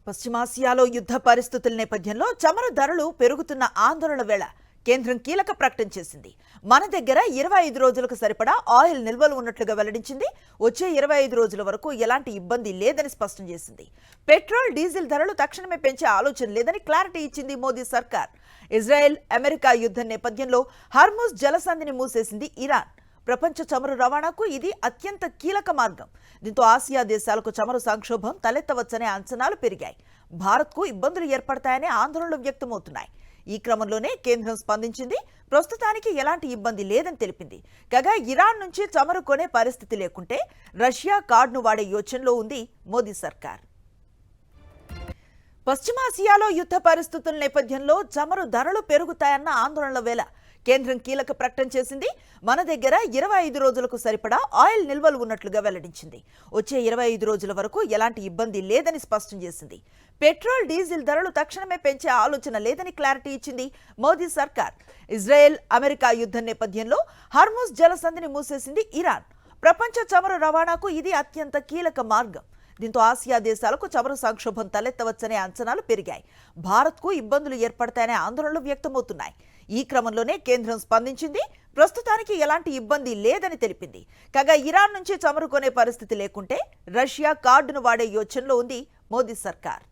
పశ్చిమాసియాలో యుద్ధ పరిస్థితుల నేపథ్యంలో చమురు ధరలు పెరుగుతున్న ఆందోళన వేళ కేంద్రం కీలక ప్రకటన చేసింది. మన దగ్గర 25 రోజులకు సరిపడా ఆయిల్ నిల్వలు ఉన్నట్లుగా వెల్లడించింది. వచ్చే 25 రోజుల వరకు ఎలాంటి ఇబ్బంది లేదని స్పష్టం చేసింది. పెట్రోల్, డీజిల్ ధరలు తక్షణమే పెంచే ఆలోచన లేదని క్లారిటీ ఇచ్చింది మోదీ సర్కార్. ఇజ్రాయెల్, అమెరికా యుద్ధం నేపథ్యంలో హార్ముజ్ జలసంధిని మూసేసింది ఇరాన్. ప్రపంచ చమురు రవాణాకు ఇది అత్యంత కీలక మార్గం. దీంతో ఆసియా దేశాలకు చమురు సంక్షోభం తలెత్తవచ్చనే అంచనాలు పెరిగాయి. భారత్కు ఇబ్బందులు ఏర్పడతాయనే ఆందోళనలు వ్యక్తమవుతున్నాయి. ఈ క్రమంలోనే కేంద్రం స్పందించింది. ప్రస్తుతానికి ఎలాంటి ఇబ్బంది లేదని తెలిపింది. కాగా ఇరాన్ నుంచి చమురు కొనే పరిస్థితి లేకుంటే రష్యా కార్డును వాడే యోచనలో ఉంది మోదీ సర్కార్. పశ్చిమాసియాలో యుద్ధ పరిస్థితుల నేపథ్యంలో చమురు ధరలు పెరుగుతాయన్న ఆందోళనల వేళ కేంద్రం కీలక ప్రకటన చేసింది. మన దగ్గర 25 రోజులకు సరిపడా ఆయిల్ నిల్వలు ఉన్నట్లుగా వెల్లడించింది. వచ్చే 25 రోజుల వరకు ఎలాంటి ఇబ్బంది లేదని స్పష్టం చేసింది. పెట్రోల్, డీజిల్ ధరలు తక్షణమే పెంచే ఆలోచన లేదని క్లారిటీ ఇచ్చింది మోదీ సర్కార్. ఇజ్రాయెల్, అమెరికా యుద్ధం నేపథ్యంలో హార్ముజ్ జలసంధిని మూసేసింది ఇరాన్. ప్రపంచ చమురు రవాణాకు ఇది అత్యంత కీలక మార్గం. దీంతో ఆసియా దేశాలకు చమురు సంక్షోభం తలెత్తవచ్చనే అంచనాలు పెరిగాయి. భారత్కు ఇబ్బందులు ఏర్పడతాయనే ఆందోళనలు వ్యక్తమవుతున్నాయి. ఈ క్రమంలోనే కేంద్రం స్పందించింది. ప్రస్తుతానికి ఎలాంటి ఇబ్బంది లేదని తెలిపింది. కాగా ఇరాన్ నుంచి చమురు కొనే పరిస్థితి లేకుంటే రష్యా కార్డును వాడే యోచనలో ఉంది మోదీ సర్కార్.